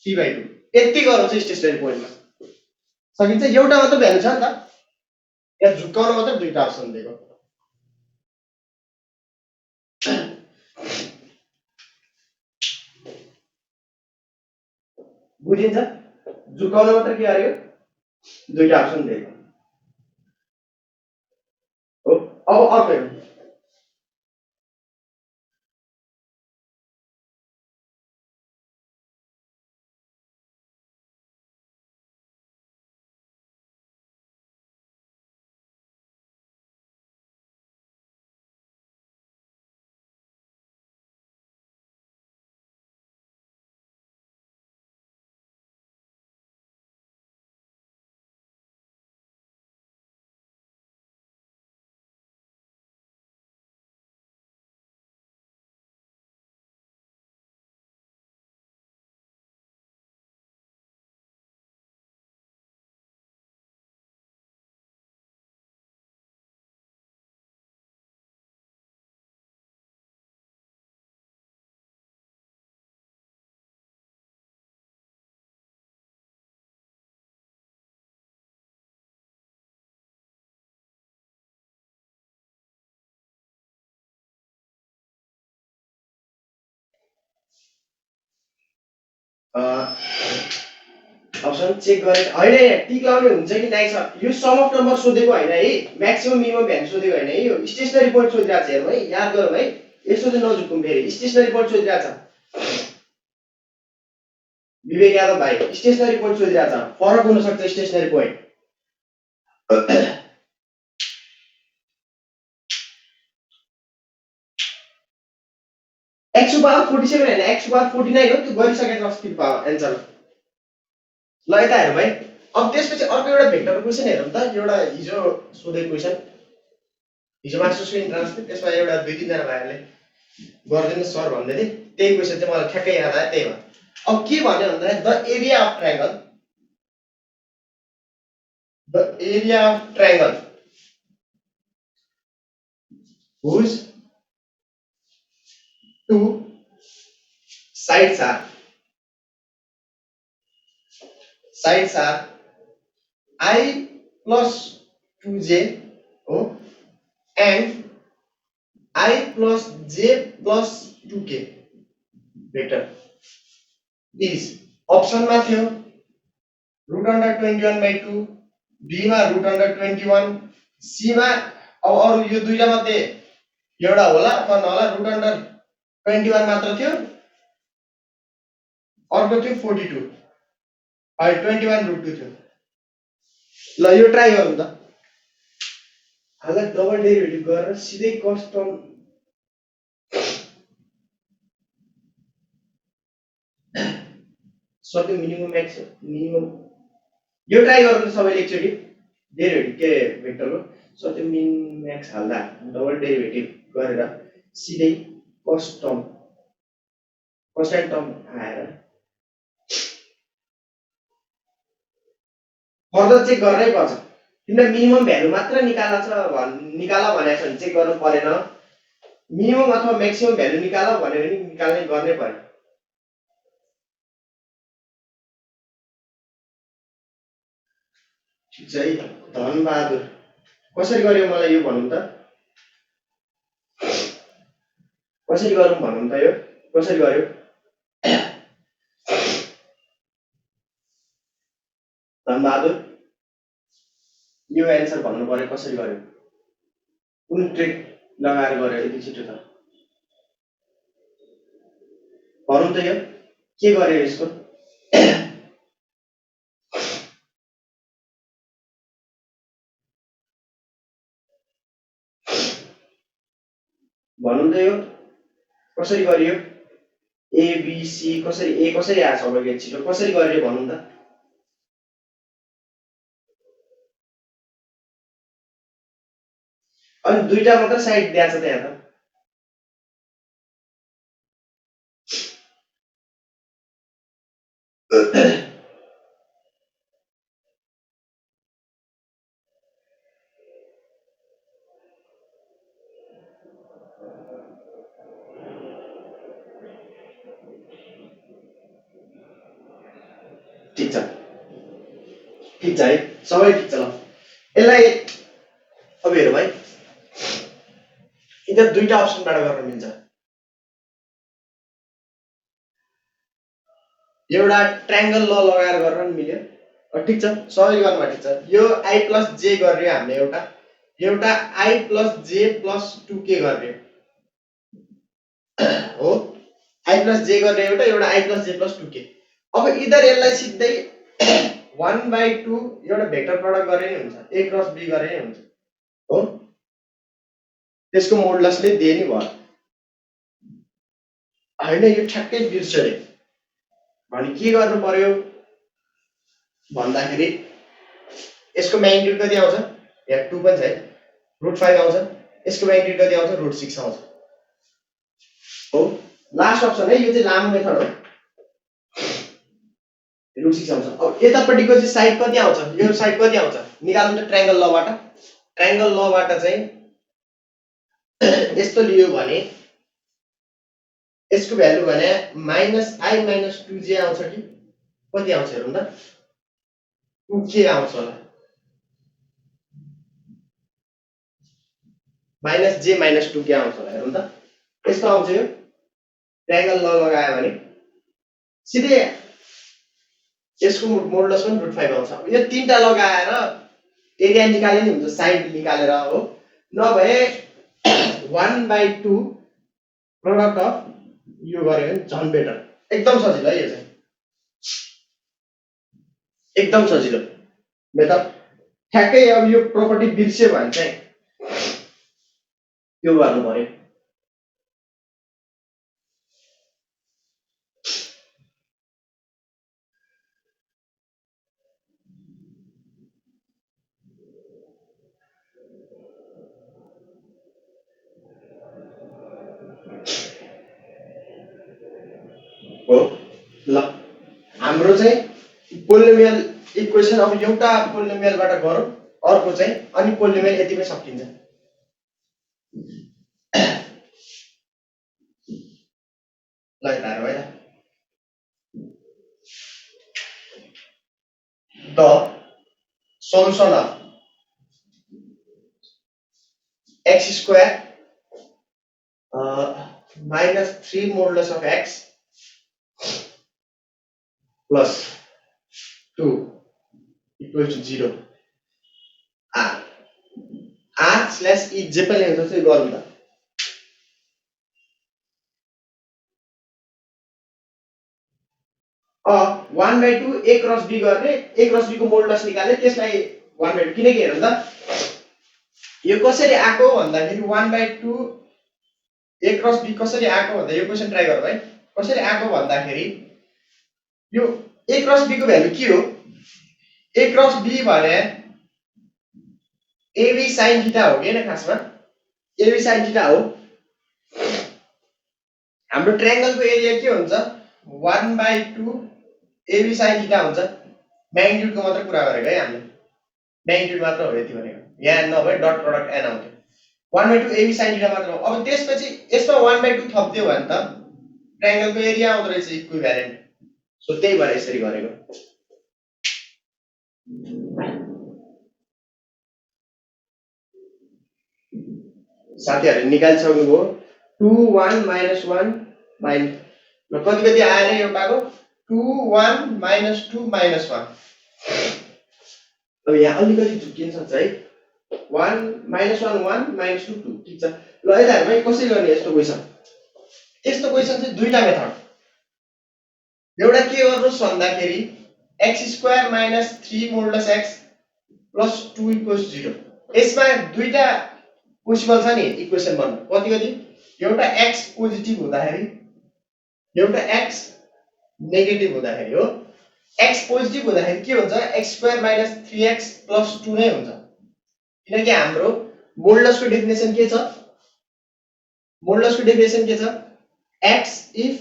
Speaker 1: 3/2। यति गरौँ चाहिँ स्टेशनरी पोइन्टमा सकिन्छ। एउटा मात्र भ्यालु छ नि त, यहाँ झुक्काउन मात्र दुईटा अप्सन दिएको। बुझिन्छ? झुक्काउन मात्र के गर्यो दुईटा अप्सन दिएको हो। अब अर्को हेरौँ। अप्सन चेक गरे हैन, यहाँ टिक लाउने हुन्छ कि नाइ छ। यो सम अफ नम्बर सोधेको हैन है, म्याक्सिमम मिनिमम भ्यालु सोधेको हैन है, यो स्टेशनरी पोइन्ट सोधिरहेको छ। हेरौँ है, याद गरौँ है, यसो चाहिँ नझुकौँ फेरि। स्टेशनरी पोइन्ट सोधिरहेको छ विवेक यादव भाइ, स्टेशनरी पोइन्ट सोधिरहेको छ। फरक हुन सक्छ स्टेशनरी पोइन्ट। x पावर 47 हैन, x पावर 49 हो, त्यो गरिसकेको अस्ति पावर एन्सर। ल यता हेरौँ है। अब त्यसपछि अर्को एउटा भेक्टर क्वेसन हेरौँ त। एउटा हिजो सोधेको क्वेसन, हिजो मास्टर्स इन ट्रान्सफर, त्यसमा एउटा 2-3 जना भाइहरुले गर्दिनु सर भन्दै थिए। त्यही क्वेसन चाहिँ मलाई ठ्याक्कै याद आयो, त्यही हो। अब के भन्यो भन्दा the area of triangle, the area of triangle whose two sides are I plus 2j oh, and I plus j plus 2k vector is option मा थियो √21/2, b मा √21, c मा अब अरु यो दुईटा मध्ये एउटा होला अथवा नहोला √21 मात्र थियो, अर्को थियो 42 अहिले 21√2 थियो। ल यो ट्राई गरौँ त। हालै डबल डेरिभेटिभ गरेर सिधै कस्ट टर्म सबै मिनिमम यो ट्राई गरौँ त सबैले एकचोटी डेरिभेटिभ के भेक्टरको सबै मिन म्याक्स हाल्दा डबल डेरिभेटिभ गरेर सिधै कस्ट टर्म आएर फर्दर चेक गर्नै पर्छ। तिमीले मिनिमम भ्यालु मात्र निकाला भनेको छ भने चेक गर्नु परेन, मिनिमम अथवा म्याक्सिमम भ्यालु निकाल भनेर नि गर्नै पर्यो। ठिक छ है धनबहादुर, कसरी गर्यो मलाई यो भन्नु त, कसरी गरौँ भन्नु त, यो कसरी गर्यो? धनबहादुर यो एन्सर भन्नु पर्यो कसरी गर्यो, कुन ट्रिक लगाएर गर्यो यति छिटो त भन्नु त, यो के गर्यो यसको? भन्नु त यो कसरी गरियो? ए बी सी कसरी ए कसरी आछ अब यो छिटो कसरी गरियो भन्नु त? अनि दुईटा मात्र साइड दिएको छ त्यहाँ त। ठिक छ है सबै ठिक छ। ल यसलाई अब हेरौँ है, यिनीहरू दुईटा अप्सनबाट गर्न मिल्छ। एउटा ट्रायंगल ल लगाएर गर्न नि मिल्यो। ठिक छ सबै गर्नमा ठिक छ। यो i + j गर्यो हामीले एउटा i + j + 2k गर्यो हो, i + j गर्ने एउटा i + j + 2k। अब इधर यसलाई सिधै 1/2 एउटा भेक्टर प्रडक्ट गरे नि हुन्छ, a क्रस b गरे नि हुन्छ हो, त्यसको मोडुलसले दिए नि भयो हैन। यो ठ्याक्कै बिर्स्यो रे भने के गर्नु पर्यो भन्दाखेरि यसको म्याग्निट्युड कति आउँछ, यहाँ 2 पनि छ है, √5 आउँछ, यसको म्याग्निट्युड कति आउँछ, √6 आउँछ हो। लास्ट अप्सन है, यो चाहिँ लामो मेथड हो, √6 आउँछ। अब यतापट्टिको चाहिँ साइड कति आउँछ, यो साइड कति आउँछ निकाल्नु त ट्रायंगल लबाट। ट्रायंगल लबाट चाहिँ यस्तो लियो भने यसको भ्यालु भने -i - 2j आउँछ कि कति आउँछ हेरौँ त, 2k आउँछ होला, -j - 2k आउँछ होला हेरौँ त। यस्तो आउँछ यो ट्रायंगल ल लगायो भने सिधै यसको मोडुलस पनि √5 आउँछ। यो तीनटा लगाएर एरिया निकाले नि हुन्छ, साइड निकालेर हो, नभए 1/2 प्रोडक्ट अफ यो गर्यो भने झन् बेटर, एकदम सजिलो है यो चाहिँ, एकदम सजिलो मेथड। ठ्याक्कै अब यो प्रोपर्टी बिर्स्यो भने चाहिँ त्यो गर्नु पर्यो। हो ल हाम्रो चाहिँ पोलिनोमियल इक्वेसन, अब एउटा पोलिनोमियलबाट गरौँ अर्को चाहिँ, अनि पोलिनोमियल यतिमै सकिन्छ। ल यता हेरौँ है त, the solution of x² -3 modulus of x + 2 equal to 0 r/e जे पनि हुन्छ त्यो गरौँ त 1/2 a क्रस b गर्ने a क्रस b को मोडुलस निकाल्ने त्यसलाई 1/2 किनकि हेर्नु त यो कसरी आको भन्दाखेरि 1/2 a क्रस b कसरी आको भन्दा यो क्वेशन ट्राई गरौँ है कसरी आको भन्दाखेरि यो a क्रस b को भ्यालु के हो a क्रस b भने ab sin थीटा हो के हैन खासमा ab sin थीटा हो हाम्रो ट्रायंगलको एरिया के हुन्छ 1/2 ab sin थीटा हुन्छ म्याग्निट्युडको मात्र कुरा गरेको है हामीले म्याग्निट्युड मात्र हो यति भनेको यहाँ नभए डट प्रोडक्ट n आउँथ्यो 1/2 ab sin थीटा मात्र हो अब त्यसपछि यसमा 1/2 थप्दियो भने त ट्रायंगलको एरिया आउँदो रहेछ इक्विभ्यालेन्ट सो त्यही भएर यसरी गरेको साथीहरुले निकालिसक्नुभयो 2 1 -1 माइनस ल कति कति आएन यो पाको 2 1 -2 -1 अब यहाँ अलिकति झुकिन सक्छ है 1 -1 1 -2 2 ठीक छ ल यता हेर्नु है कसरी गर्ने यस्तो क्वेशन चाहिँ दुईटा मेथड एउटा के गर्नुस् भन्दाखेरि x² - 3 मोडुलस x + 2 = 0 यसमा दुईटा पोसिबल छ नि इक्वेसन बन्नु कति कति एउटा x पोजिटिभ हुँदाखेरि एउटा x नेगेटिभ हुँदाखेरि हो x पोजिटिभ हुँदाखेरि के हुन्छ x² - 3x + 2 नै हुन्छ किनकि हाम्रो मोडुलसको डेफिनेसन के छ x if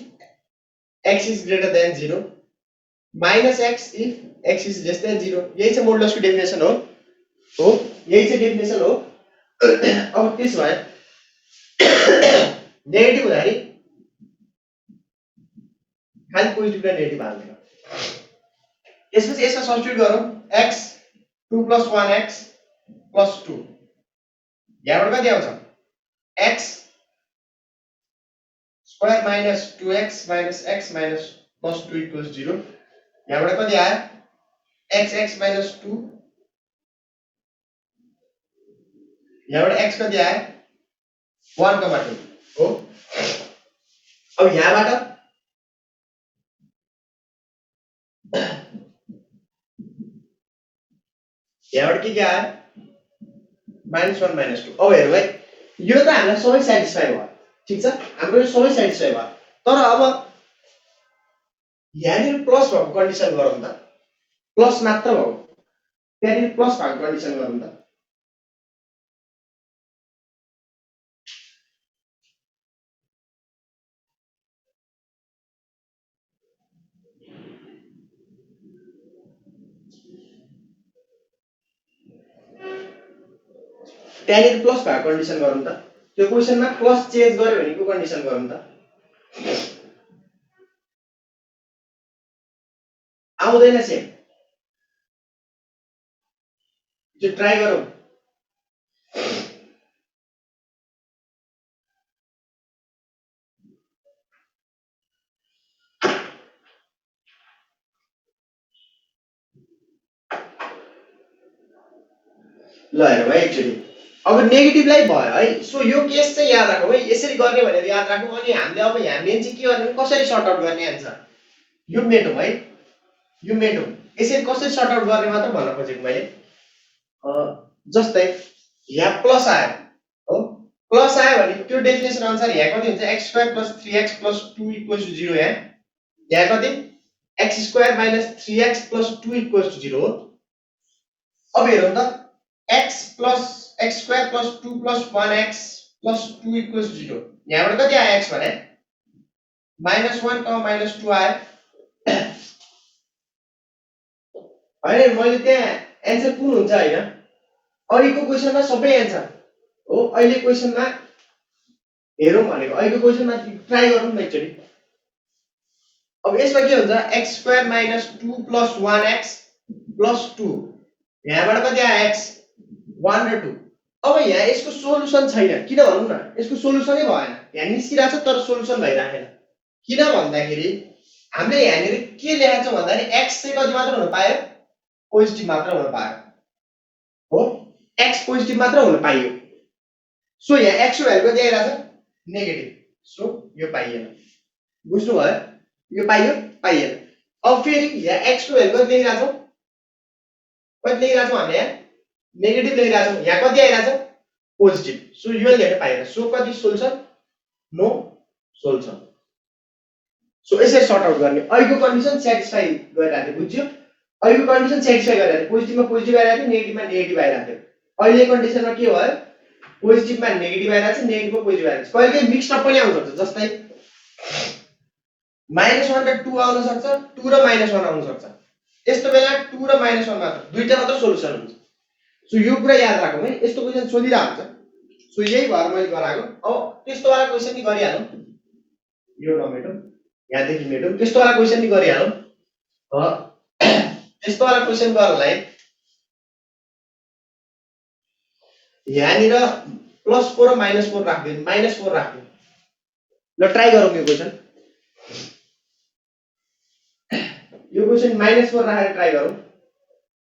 Speaker 1: x is greater than 0 minus x if x is less than 0 यही चाहिँ मोडुलसको डेफिनेसन हो यही चाहिँ डेफिनेसन हो अब त्यसो भए नेगेटिभ हुँदाखेरि खाली पोजिटिभ र नेगेटिभ हाल्दैन यसपछि यसमा सब्स्टिट्युट गरौँ x 2 + 1x + 2 यहाँबाट कति आउँछ x square minus 2x minus x minus plus 2 equals 0 यहाँबाट कति आयो x minus 2 यहाँबाट x कति आयो 1,2 हो अब यहाँबाट के आयो -1 -2 अब हेरौँ है यो त हामीलाई सबै स्याटिस्फाई भयो ठीक छ हाम्रो यो सबै स्याटिस्फाई भयो तर अब यहाँनिर प्लस भएको कन्डिसन गरौँ त प्लस मात्र भयो त्यहाँनिर प्लस भएको कन्डिसन गरौँ त त्यहाँनिर प्लस भएको कन्डिसन गरौँ त त्यो क्वेशनमा प्लस चेन्ज गर्यो भनेको कन्डिसन गरौँ त आउँदैन सेम त्यो ट्राई गरौँ ल हेरौँ है एकचोटि अब नेगेटिभलाई भयो है सो यो केस चाहिँ याद राखौँ है यसरी गर्ने भनेर याद राखौँ अनि हामीले अब यहाँ मेन चाहिँ के गर्ने कसरी सर्ट आउट गर्ने आन्सर यो मेटौँ है यो मेटौँ यसरी कसरी सर्ट आउट गर्ने मात्र भन्न खोजेको मैले जस्तै यहाँ प्लस आयो हो प्लस आयो भने त्यो डेफिनेसन अनुसार यहाँ कति हुन्छ x² + 3x + 2 = 0 यहाँ कति x² - 3x + 2 = 0 हो अब हेरौँ त x + x² + 2 + 1x + 2 = 0 यहाँबाट कति आयो x भने -1, -2 आयो हैन मैले त्यहाँ एन्सर कुन हुन्छ हैन अहिलेको क्वेशनमा सबै एन्सर हो अहिले क्वेशनमा हेरौँ भनेको अहिलेको क्वेशनमा ट्राई गरौँ न एकचोटि अब यसमा के हुन्छ x² - 2 + 1x + 2 यहाँबाट कति आयो x 1 र 2 अब यहाँ यसको सोलुसन छैन किन भनौँ न यसको सोलुसनै भएन यहाँ निस्किरहेछ तर सोलुसन भइराखेन किन भन्दाखेरि हामीले यहाँनिर के लेखेको छ भन्दाखेरि x चाहिँ कति मात्र हुन पायो पोजिटिभ मात्र हुन पायो हो x पोजिटिभ मात्र हुन पाइयो सो यहाँ x को भ्यालु कति आइरहेछ नेगेटिभ सो यो पाइएन बुझ्नु भयो यो पाइयो पाइएन अब फेरि यहाँ x को भ्यालु कति लेखिरहेछौ हामीले यहाँ नेगेटिभ लेखिरहेछौ यहाँ कति आइरहेछ पोजिटिभ सो यो लेख्न पाइएन सो कति सोल्युसन नो सोल्युसन सो यसरी सर्ट आउट गर्ने अहिलेको कन्डिसन सेटिस्फाई गरिरहेको थियो बुझ्यो अहिलेको कन्डिसन सेटिस्फाई गरिरहेको थियो पोजिटिभमा पोजिटिभ आइरहेको थियो नेगेटिभमा नेगेटिभ आइरहेको थियो अहिले कन्डिसनमा के भयो पोजिटिभमा नेगेटिभ आइरहेको छ नेगेटिभमा पोजिटिभ आइरहेको छ कहिलेकाहीँ मिक्स अप पनि आउन सक्छ जस्तै -1 र 2 आउन सक्छ 2 र -1 आउन सक्छ यस्तो बेला 2 र -1 मात्र दुईटा मात्र सोलुसन हुन्छ सो यो कुरा याद राखौँ है यस्तो क्वेशन सोधिरहेको हुन्छ सो यही भएर मैले गराएको अब त्यस्तो वाला क्वेशन नि गरिहालौँ यो नमेटौँ यहाँदेखि मेटौँ त्यस्तो वाला क्वेशन नि गरिहालौँ त्यस्तो वाला क्वेशन गर्नलाई यहाँनिर +4 र -4 राख्दिउँ -4 राख्दिउँ ल ट्राई गरौँ यो क्वेशन -4 राखेर ट्राई गरौँ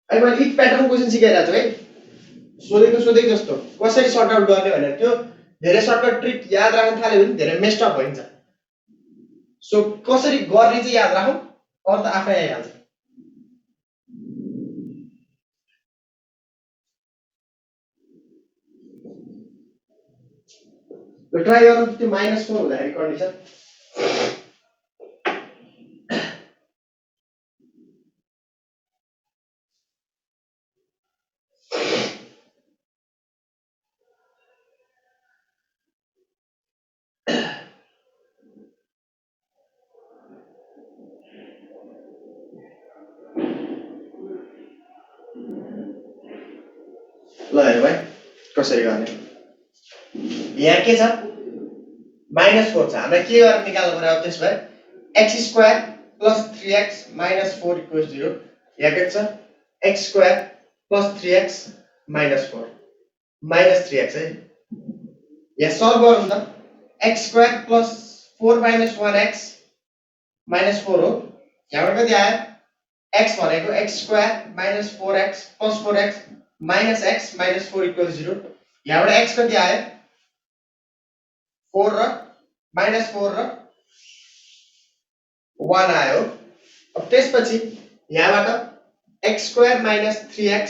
Speaker 1: अहिले मैले इफ प्याटर्न क्वेशन सिकाइरहेको छु है सोधेको जस्तो कसरी सर्ट आउट गर्ने भनेर त्यो धेरै सर्टकट ट्रिक याद राख्न थाल्यो भने धेरै मेस्ड अप भइन्छ सो कसरी गर्ने चाहिँ याद राखौँ अरु त आफै आइहाल्छ ल ट्राई गरौँ त्यो -4 हुँदाखेरि कन्डिसन ल हेरौँ है कसरी गर्ने यहाँ के छ -4 छ हामीलाई के गरेर निकाल्नु पर्यो अब त्यसो भए x² + 3x - 4 = 0 यहाँ के छ x² + 3x - 4 -3x है यहाँ सल्भ गरौँ त x² + 4 - 1x - 4 हो यहाँबाट कति आयो x भनेको x² - 4x + 4x - x - 4 = 0 यहाँबाट x कति आयो 4 र -4 र 1 आयो अब त्यसपछि यहाँबाट x² - 3x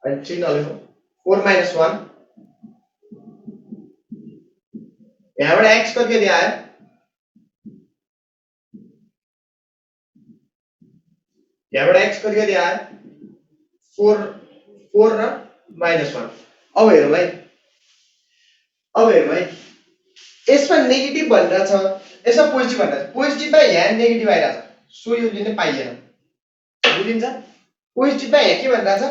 Speaker 1: अनि 3 नलेखौँ 4 - 1 यहाँबाट x कति आयो यहाँबाट x कति आयो 4 र -1 अब हेरौँ है यसमा नेगेटिभ भनिरहेछ यसमा पोजिटिभ भनिरहेछ पोजिटिभमा यहाँ नेगेटिभ आइरहेछ सो यो लिन पाइएन बुझिन्छ पोजिटिभमा यहाँ के भनिरहेछ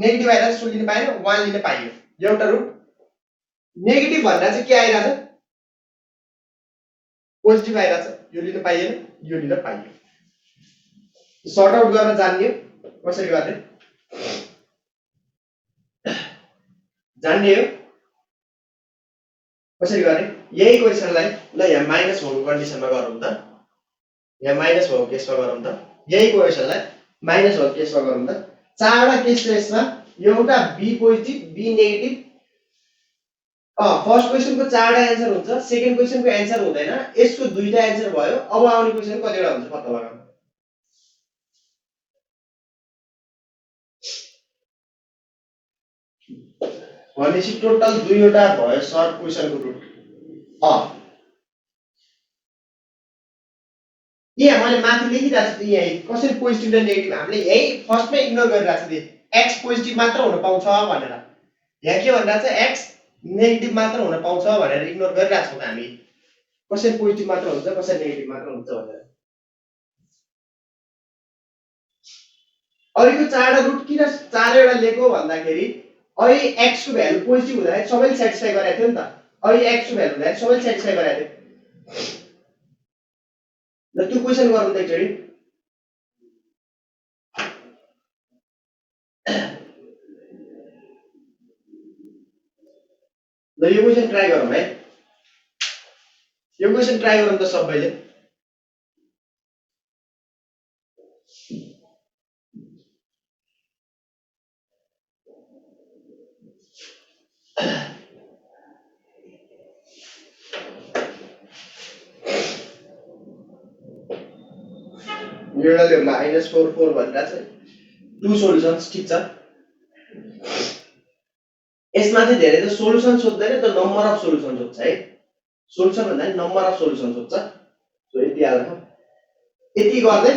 Speaker 1: नेगेटिभ आइरहेछ सो लिन पाएन 1 लिन पाइयो एउटा रुट नेगेटिभ भनिरहेछ के आइरहेछ पोजिटिभ आइरहेछ यो लिन पाइएन यो लिन पाइयो सर्ट आउट गर्न जान्ने कसरी गर्ने जान्ने हो कसरी गर्ने यही क्वेशनलाई ल यहाँ माइनस भएको कन्डिसनमा गरौँ त यहाँ माइनस भएको केसमा गरौँ त यही क्वेशनलाई माइनस भएको केसमा गरौँ त चारवटा केस यसमा एउटा B positive B negative first क्वेशनको चारवटा एन्सर हुन्छ सेकेन्ड क्वेशनको एन्सर हुँदैन यसको दुईटा एन्सर भयो अब आउने क्वेशन कतिवटा हुन्छ पत्ता लगाउनु भनेपछि टोटल दुईवटा भयो सर्ट क्वेशनको रुट यहाँ मैले माथि लेखिरहेको छु यहाँ कसरी पोजिटिभ र नेगेटिभ हामीले यही फर्स्टमै इग्नोर गरिरहेको छु एक्स पोजिटिभ मात्र हुन पाउँछ भनेर यहाँ के भनिरहेको छ एक्स नेगेटिभ मात्र हुन पाउँछ भनेर इग्नोर गरिरहेको छौँ हामी कसरी पोजिटिभ मात्र हुन्छ कसरी नेगेटिभ मात्र हुन्छ भनेर अहिलेको चारवटा रुट किन चारैवटा लेखो भन्दाखेरि अहिले एक्स को भ्यालु पोजिटिभ हुँदाखेरि सबैले सेटिस्फाई गराएको थियो नि त अहिले एक्स को भ्यालु हुँदाखेरि सबैले सेटिस्फाई गराएको थियो ल त्यो क्वेशन गरौँ त एकचोटी ल यो क्वेशन ट्राई गरौँ है यो क्वेशन ट्राई गरौँ त सबैले एउटाले -4 भनेर चाहिँ टु सोलुसन्स ठीक छ। यसमा चाहिँ धेरै त सोलुसन सोध्दैन त नम्बर अफ सोलुसन सोध्छ है। सोल्युसन भन्दा नि नम्बर अफ सोलुसन सोध्छ। सो यति याद राखौँ। यति गर्दै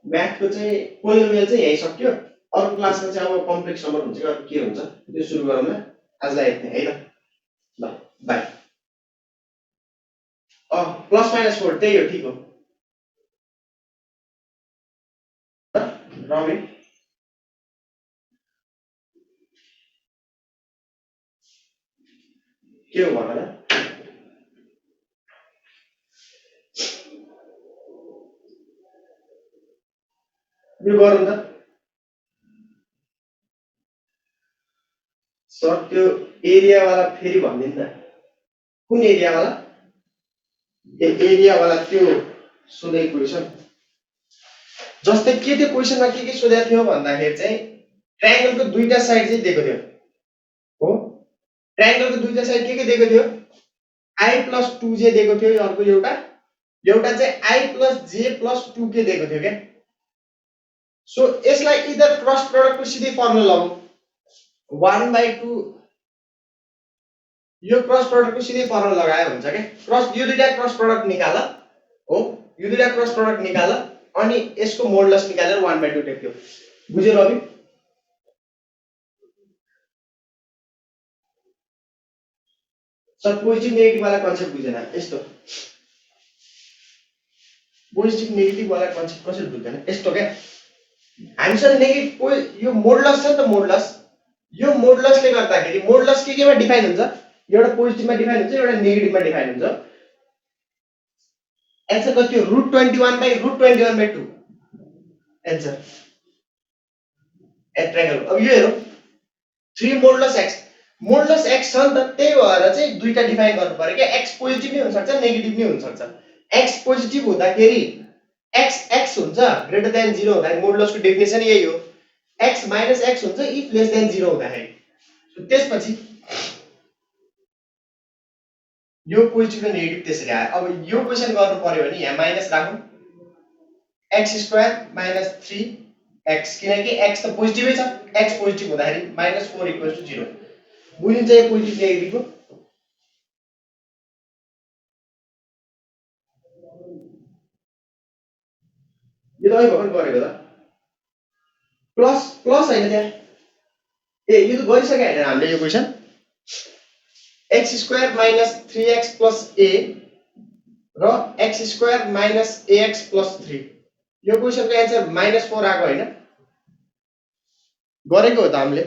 Speaker 1: म्याथको चाहिँ पोलिनोमियल चाहिँ यही सक्यो। अरु क्लासमा चाहिँ अब कम्प्लेक्स नम्बर हुन्छ कि अरु के हुन्छ त्यो सुरु गरौँला। आजलाई यति है त। ल बाइ। +-4 त्यही हो, ठीक हो। रबिन के हो भन न। यो गरौँ त। सर त्यो एरिया वाला फेरि भनिदिनु न। कुन एरिया वाला? एरिया वाला त्यो सोधेको क्वेशन। जस्तै के त्यो क्वेशनमा के सोधेको थियो भन्दाखेरि चाहिँ ट्रायंगलको दुईटा साइड चाहिँ दिएको थियो। हो? ट्रायंगलको दुईटा साइड के दिएको थियो? i+2j दिएको थियो अर्को एउटा चाहिँ i+j+2k दिएको थियो के। सो यसलाई इदर क्रस प्रोडक्टको सिधै फर्मुला लगाऊ। 1/2 यो क्रस प्रोडक्टको सिधै फर्मुला लगाए हुन्छ के। क्रस यो दुईटा क्रस प्रोडक्ट निकाल। हो? यो दुईटा क्रस प्रोडक्ट निकाल अनि यसको मोडुलस निकालेर 1/2 टेक्यो। बुझ्यो रवि? सर पोजिटिभ नेगेटिभ वाला कन्सेप्ट बुझेन। यस्तो पोजिटिभ नेगेटिभ वाला कन्सेप्ट कसरी बुझ्दैन? यस्तो के हामीसँग नेगेटिभ यो मोडुलस छ नि त। मोडुलस यो मोडुलसले गर्दाखेरि मोडुलस केमा डिफाइन हुन्छ? एउटा पोजिटिभमा डिफाइन हुन्छ, एउटा नेगेटिभमा डिफाइन हुन्छ। एन्सर कति हो? √21/√21/2 एन्सर एट ट्रायंगल। अब यो हेरौँ 3 मोडुलस x मोडुलस x छ नि त, त्यही भएर चाहिँ दुईटा डिफाइन गर्नु पर्यो के। x पोजिटिभ नै हुन सक्छ, नेगेटिभ नै हुन सक्छ। x पोजिटिभ हुँदाखेरि x हुन्छ ग्रेटर देन 0 हुँदाखेरि मोडुलसको डेफिनेसन यही हो। x - x हुन्छ इफ लेस देन 0 हुँदाखेरि। त्यसपछि यो पोजिटिभ र नेगेटिभ त्यसरी आयो। अब यो क्वेशन गर्नु पर्यो भने यहाँ माइनस राखौँ। x² - 3x किनकि x त पोजिटिभै छ। x पोजिटिभ हुँदाखेरि -4 = 0। बुझिन्छ यो पोजिटिभ नेगेटिभको? यो त अहिले भर्खर गरेको त। प्लस हैन त्यहाँ। यो त गरिसके हैन हामीले यो क्वेशन। x² - 3x + a र x² - ax + 3। यो क्वेशनको एन्सर -4 आको हैन? गरेको हो त हामीले।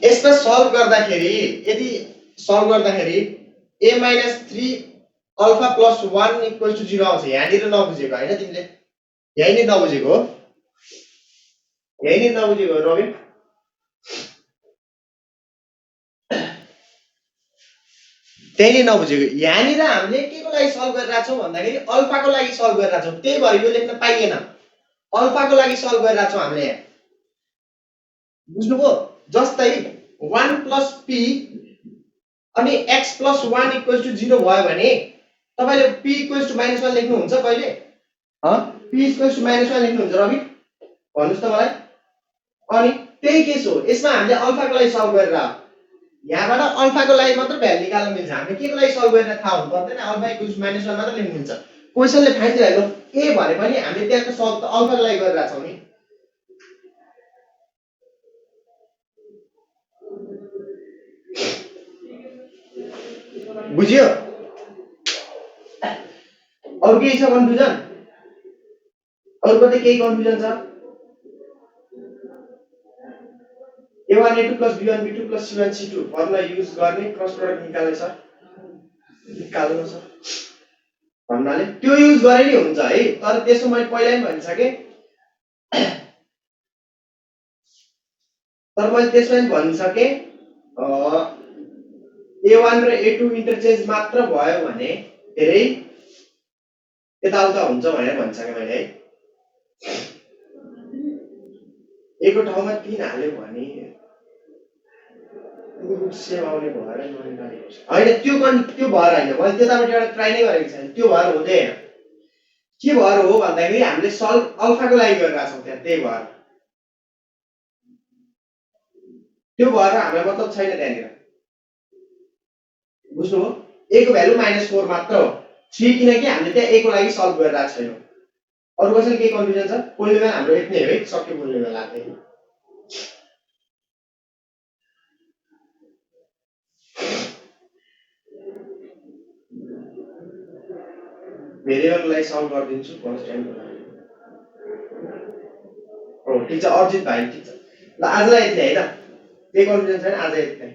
Speaker 1: यसमा सल्भ गर्दाखेरि यदि सल्भ गर्दाखेरि a - 3 अल्फा + 1 = 0 आउँछ। यहाँनिर नबुझेको हैन तिमीले? यही नै नबुझेको हो। यही नै नबुझेको हो रवि। त्यही नै नबुझेको। यहाँनिर हामीले के को लागि सल्भ गरिरहेका छौं भन्दाखेरि अल्फाको लागि सल्भ गरिरहेका छौं। त्यही भएर यो लेख्न पाइएन। अल्फाको लागि सल्भ गरिरहेका छौं हामीले यहाँ। बुझ्नुभयो? जस्तै 1 + p अनि x + 1 = 0 भयो भने तपाईले p = -1 लेख्नुहुन्छ कहिले? p = -1 लेख्नुहुन्छ रवि? भन्नुस् त मलाई। अनि त्यही केस हो। यसमा हामीले अल्फाको लागि सल्भ गरेर यहाँबाट अल्फाको लागि मात्र भ्यालु निकाल्न मिल्छ। हामीले के को लागि सल्भ गरेर थाहा हुनु पर्दैन। अल्फा = -1 मात्र लेख्न मिल्छ। क्वेशनले find the value of a भने पनि हामीले त्यहाँको सल्भ त अल्फाको लागि गरिरहेका छौं नि। बुझ्यो? अरु केही छ कन्फ्युजन? अरु कतै केही कन्फ्युजन छ? a1 a2 + b1 b2 + c1 c2 formula use गर्ने क्रस प्रोडक्ट निकाल्ने सर। निकाल्नु सर। भन्नाले त्यो युज गरे नि हुन्छ है। तर त्यसो मैले पहिला पनि भनिसके। तर मैले त्यसमा पनि भनिसके a1 र a2 इन्टरचेन्ज मात्र भयो भने धेरै यताउता हुन्छ भनेर भनिसके मैले है। एको ठाउँमा 3 हाल्यो भने रुट सेम आउने भएर होइन त्यो भएर होइन मैले त्यताबाट एउटा ट्राई नै गरेको छैन त्यो भएर हुँदैन के भएर हो भन्दाखेरि हामीले सल्भ अल्फाको लागि गरिरहेका छौँ त्यहाँ त्यही भएर त्यो भएर हामीलाई मतलब छैन त्यहाँनिर बुझ्नुभयो a को भ्यालु -4 मात्र हो 3 किनकि हामीले त्यहाँ a को लागि सल्भ गरिरहेको छैनौँ अरु कसैले केही कन्फ्युजन छ पोलिनोमियल हाम्रो यति नै हो है सक्यो पोलिनोमियल लाग्दै भेरिएबललाई सल्भ गरिदिन्छु फर्स्ट टाइमको लागि हो ठिक छ अर्जित भाइ ठिक छ ल आजलाई यति नै है त केही कन्फ्युजन छैन आज यति नै